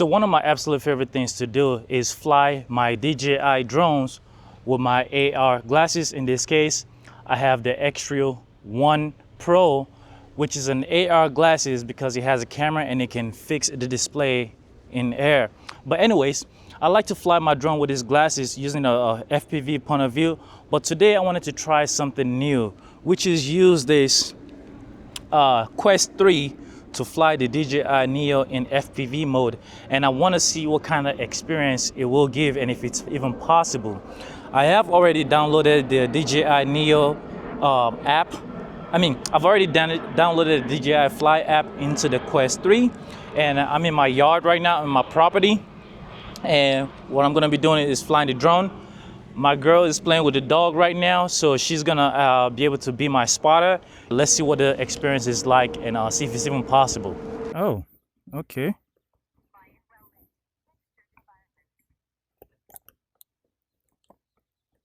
So one of my absolute favorite things to do is fly my DJI drones with my AR glasses. In this case, I have the Extrio 1 Pro, which is an AR glasses because it has a camera and it can fix the display in air. But anyways, I like to fly my drone with these glasses using a FPV point of view. But today I wanted to try something new, which is use this Quest 3 to fly the DJI Neo in FPV mode, and I want to see what kind of experience it will give and if it's even possible. I have already downloaded the DJI Neo app. I've already downloaded the DJI Fly app into the Quest 3, and I'm in my yard right now in my property, and what I'm going to be doing is flying the drone. My girl is playing with the dog right now, so she's gonna be able to be my spotter. Let's see what the experience is like and see if it's even possible. Oh, okay.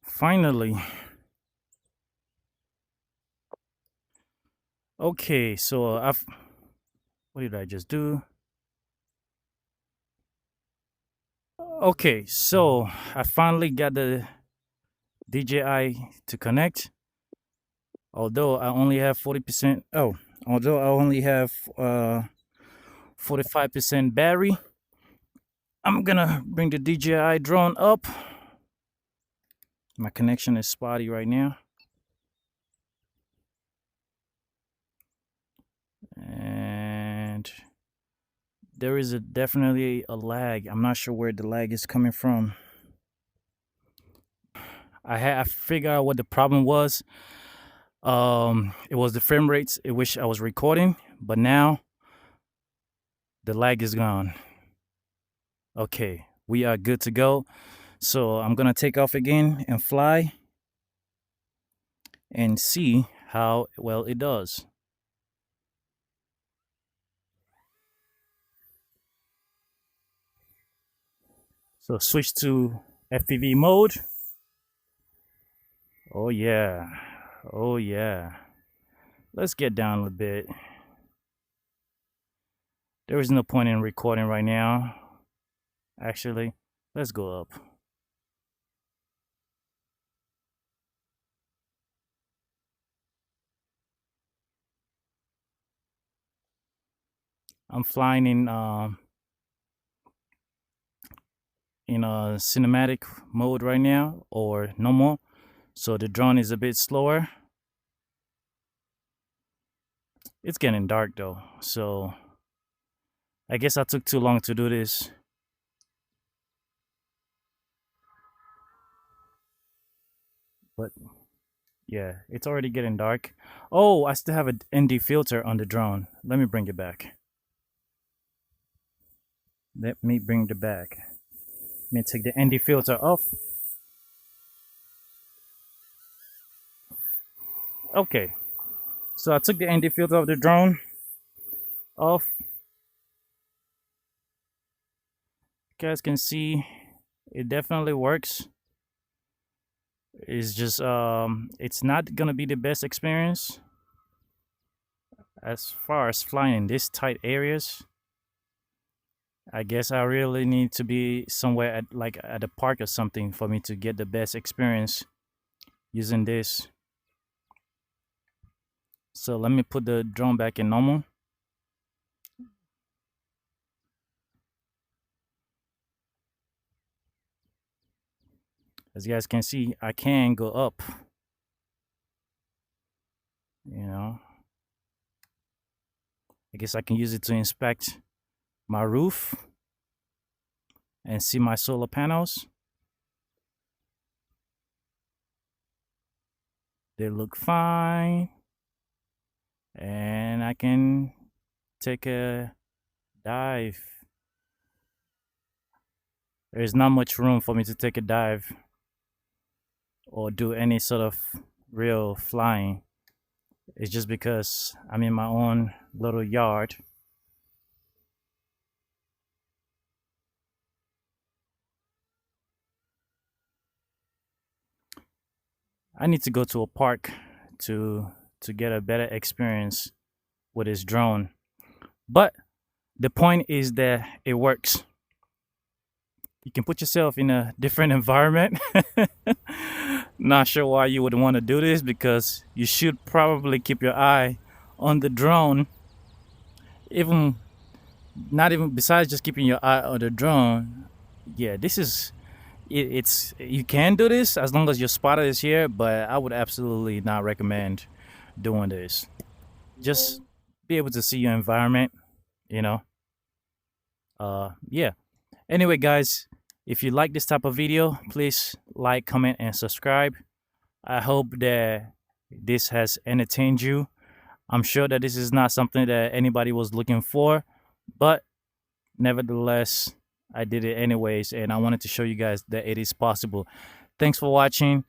Finally. Okay, so what did I just do? Okay, so I finally got the DJI to connect. Although I only have 40%. Although I only have 45% battery, I'm gonna bring the DJI drone up. My connection is spotty right now. And there is definitely a lag. I'm not sure where the lag is coming from. I figured out what the problem was. It was the frame rates at which I was recording, but now the lag is gone. Okay, we are good to go. So I'm gonna take off again and fly and see how well it does. So switch to FPV mode. Oh yeah, oh yeah. Let's get down a little bit. There is no point in recording right now. Actually, let's go up. I'm flying in a cinematic mode right now, or normal, so the drone is a bit slower. It's getting dark though, so I guess I took too long to do this. But yeah, it's already getting dark. Oh, I still have an ND filter on the drone. Let me bring it back. Let me bring it back. Let me take the ND filter off. Okay, so I took the ND filter of the drone off. You guys can see it definitely works. It's just it's not gonna be the best experience as far as flying in these tight areas. I guess I really need to be somewhere at a park or something for me to get the best experience using this. So let me put the drone back in normal. As you guys can see, I can go up. I guess I can use it to inspect my roof and see my solar panels. They look fine. And I can take a dive. There's not much room for me to take a dive or do any sort of real flying. It's just because I'm in my own little yard. I need to go to a park to get a better experience with this drone. But the point is that it works. You can put yourself in a different environment. Not sure why you would want to do this, because you should probably keep your eye on the drone. Even not even besides just keeping your eye on the drone. Yeah, this is it's you can do this as long as your spotter is here, but I would absolutely not recommend doing this. Just be able to see your environment, you know. Yeah. Anyway, guys, if you like this type of video, please like, comment, and subscribe. I hope that this has entertained you. I'm sure that this is not something that anybody was looking for, but nevertheless, I did it anyways, and I wanted to show you guys that it is possible. Thanks for watching.